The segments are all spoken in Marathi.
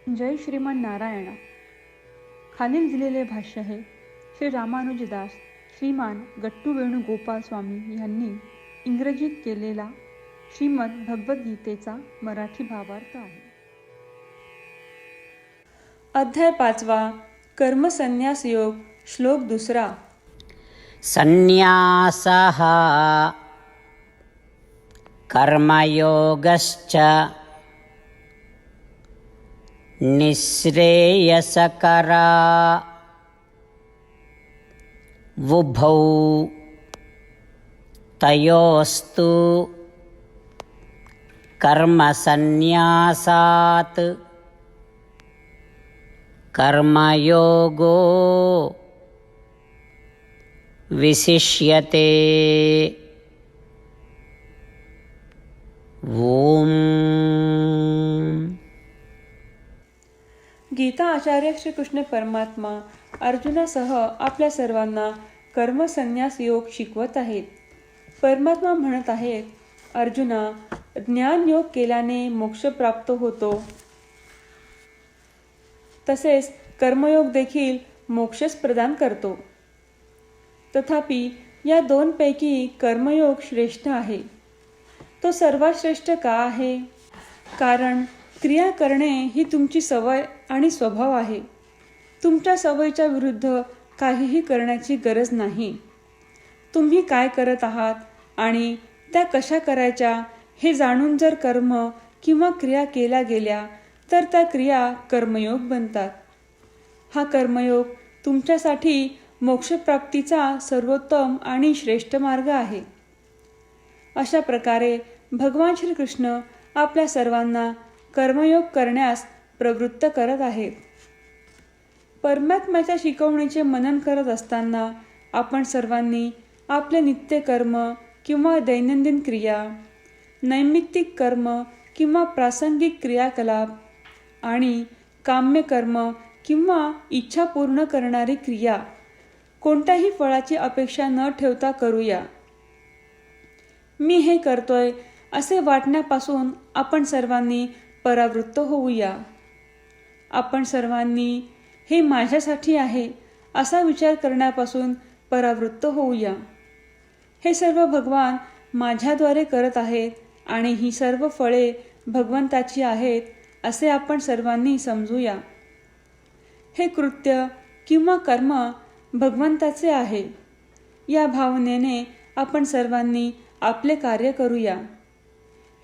जय श्रीमन नारायणा. खालील दिलेले भाष्य हे श्री रामानुजदास श्रीमान गट्टू वेणुगोपाल स्वामी यांनी इंग्रजीत केलेला श्रीमद भगवद्गीतेचा मराठी भावार्थ आहे. अध्याय 5 कर्मसन्यास योग. श्लोक 2. संन्यासः कर्मयोगश्च निःश्रेयसकरा उभौ तयोस्तु कर्मसन्न्यासात् कर्मयोगो विशिष्यते. ओम. गीता आचार्य श्रीकृष्ण परमात्मा अर्जुनासह आपल्या सर्वांना कर्मसन्यास योग शिकवत आहेत. परमात्मा म्हणत आहेत, अर्जुना, ज्ञान योग केल्याने मोक्ष प्राप्त होतो, तसेच कर्मयोग देखील मोक्षच प्रदान करतो. तथापि या दोनपैकी कर्मयोग श्रेष्ठ आहे. तो सर्वात श्रेष्ठ का आहे? कारण क्रिया करणे ही तुमची सवय आणि स्वभाव आहे. तुमच्या सवयीच्या विरुद्ध काहीही करण्याची गरज नाही. तुम्ही काय करत आहात आणि त्या कशा करायच्या हे जाणून जर कर्म किंवा क्रिया केल्या गेल्या तर त्या क्रिया कर्मयोग बनतात. हा कर्मयोग तुमच्यासाठी मोक्षप्राप्तीचा सर्वोत्तम आणि श्रेष्ठ मार्ग आहे. अशा प्रकारे भगवान श्रीकृष्ण आपल्या सर्वांना कर्मयोग करण्यास प्रवृत्त करत आहेत. परमात्म्याच्या शिकवणीचे मनन करत असताना आपण सर्वांनी आपले नित्य कर्म किंवा दैनंदिन क्रिया, नैमित्तिक कर्म किंवा प्रासंगिक क्रियाकलाप आणि काम्य कर्म किंवा इच्छा पूर्ण करणारी क्रिया कोणत्याही फळाची अपेक्षा न ठेवता करूया. मी हे करतोय असे वाटण्यापासून आपण सर्वांनी परावृत्त होऊया. आपण सर्वांनी हे माझ्यासाठी आहे असा विचार करण्यापासून परावृत्त होऊया. हे सर्व भगवान माझ्याद्वारे करत आहेत आणि ही सर्व फळे भगवंताची आहेत असे आपण सर्वांनी समजूया. हे कृत्य किंवा कर्म भगवंताचे आहे या भावनेने आपण सर्वांनी आपले कार्य करूया.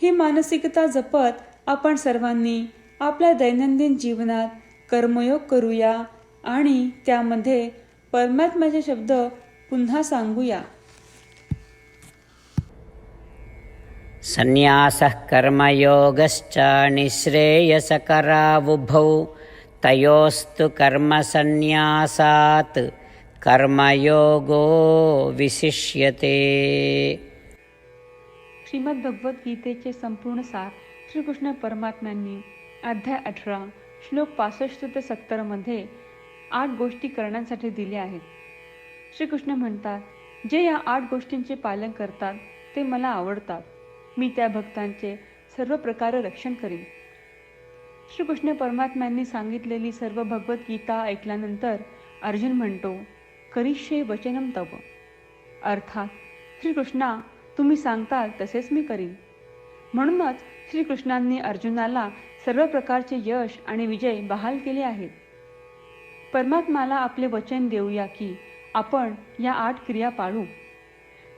ही मानसिकता जपत आपण सर्वांनी आपल्या दैनंदिन जीवनात कर्मयोग करूया आणि त्यामध्ये परमात्म्याचे शब्द पुन्हा सांगूया. संन्यासः कर्मयोगश्च निःश्रेयसकरा उभौ तयोस्तु कर्मसन्न्यासात् कर्मयोगो विशिष्यते. श्रीमद भगवद्गीतेचे संपूर्ण सार श्रीकृष्ण परमात्म्यांनी अध्याय 18 श्लोक 65 ते 70 मध्ये 8 गोष्टी करण्यासाठी दिल्या आहेत. श्रीकृष्ण म्हणतात, जे या 8 गोष्टींचे पालन करतात ते मला आवडतात. मी त्या भक्तांचे सर्व प्रकारे रक्षण करीन. श्रीकृष्ण परमात्म्यांनी सांगितलेली सर्व भगवद्गीता ऐकल्यानंतर अर्जुन म्हणतो, करिष्ये वचनम तव. अर्थात श्रीकृष्णा, तुम्ही सांगताल तसेच मी करीन. म्हणूनच श्रीकृष्णांनी अर्जुनाला सर्व प्रकारचे यश आणि विजय बहाल केले आहेत. परमात्म्याला आपले वचन देऊया की आपण या 8 क्रिया पाळू.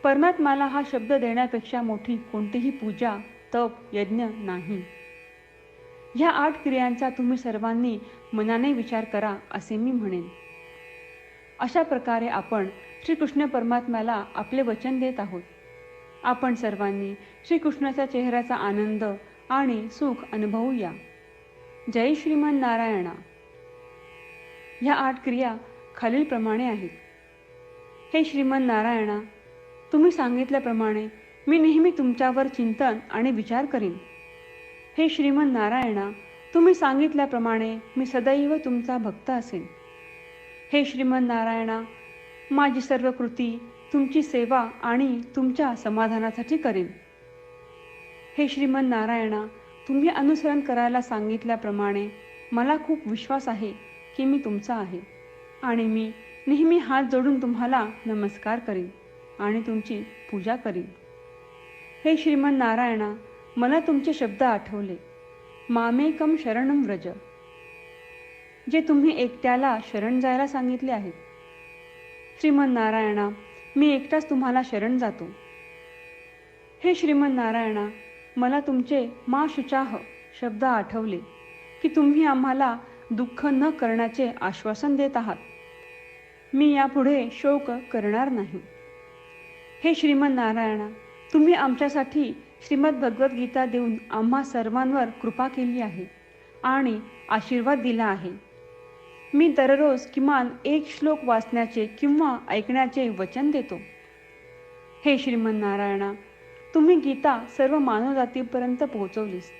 परमात्म्याला हा शब्द देण्यापेक्षा मोठी कोणतीही पूजा, तप, यज्ञ नाही. ह्या 8 क्रियांचा तुम्ही सर्वांनी मनाने विचार करा असे मी म्हणेन. अशा प्रकारे आपण श्रीकृष्ण परमात्म्याला आपले वचन देत आहोत. आपण सर्वांनी श्रीकृष्णाच्या चेहऱ्याचा आनंद आणि सुख अनुभवूया. जय श्रीमन नारायणा. ह्या 8 क्रिया खालीलप्रमाणे आहेत. हे श्रीमन नारायणा, तुम्ही सांगितल्याप्रमाणे मी नेहमी तुमच्यावर चिंतन आणि विचार करीन. हे श्रीमन नारायणा, तुम्ही सांगितल्याप्रमाणे मी सदैव तुमचा भक्त असेन. हे श्रीमन नारायणा, माझी सर्व कृती तुमची सेवा आणि तुमच्या समाधानासाठी करेन. हे श्रीमन नारायणा, तुम्ही अनुसरण करायला सांगितल्याप्रमाणे मला खूप विश्वास आहे की मी तुमचा आहे आणि मी नेहमी हात जोडून तुम्हाला नमस्कार करीन आणि तुमची पूजा करीन. हे श्रीमन नारायणा, मला तुमचे शब्द आठवले. मामेकम शरणम व्रज, जे तुम्ही एकट्याला शरण जायला सांगितले आहेत. श्रीमन नारायणा, मी एकटाच तुम्हाला शरण जातो. हे श्रीमन नारायणा, मला तुमचे मा शुचाह शब्द आठवले की तुम्ही आम्हाला दुःख न करण्याचे आश्वासन देत आहात. मी यापुढे शोक करणार नाही. हे श्रीमन नारायणा, तुम्ही आमच्यासाठी श्रीमद भगवद्गीता देऊन आम्हा सर्वांवर कृपा केली आहे आणि आशीर्वाद दिला आहे. मी दररोज किमान एक श्लोक वाचण्याचे किंवा ऐकण्याचे वचन देतो. हे श्रीमन नारायणा, तुम्ही गीता सर्व मानवजातीपर्यंत पोहोचवलीस.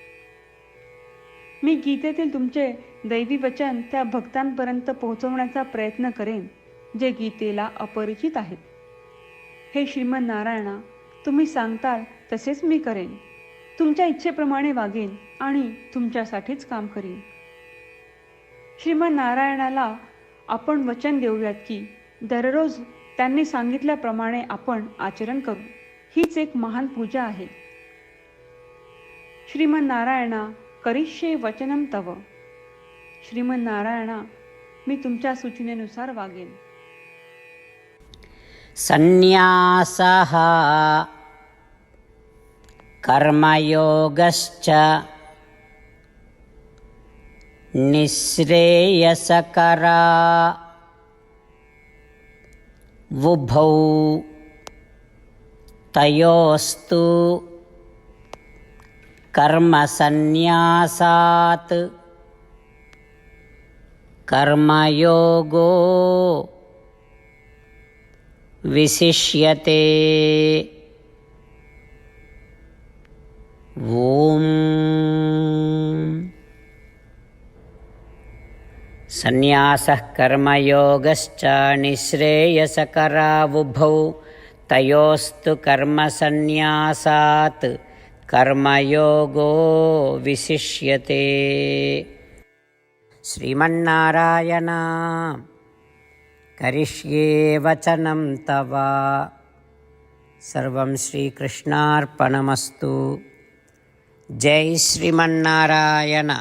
मी गीतेतील तुमचे दैवी वचन त्या भक्तांपर्यंत पोहोचवण्याचा प्रयत्न करेन जे गीतेला अपरिचित आहेत. हे श्रीमन नारायणा, तुम्ही सांगताल तसेच मी करेन. तुमच्या इच्छेप्रमाणे वागेन आणि तुमच्यासाठीच काम करीन. श्रीमन नारायणाला आपण वचन देऊयात की दररोज त्यांनी सांगितल्याप्रमाणे आपण आचरण करू. हीच एक महान पूजा आहे. श्रीमन नारायणा, करिष्ये वचनम तव. श्रीमन नारायणा, मी तुमच्या सूचनेनुसार वागेन. संन्यासः कर्मयोगश्च निःश्रेयसकरा वुभौ तयोस्तु कर्मसन्न्यासात् कर्मयोगो विशिष्यते. ओम. संन्यासः कर्मयोगश्च निःश्रेयसकरावुभौ तयोस्तु कर्मसन्न्यासात् कर्मयोगो विशिष्यते. श्रीमन्नारायण, करिष्ये वचनं तव. सर्वं श्रीकृष्णार्पणमस्तु. जय श्रीमन्नारायण.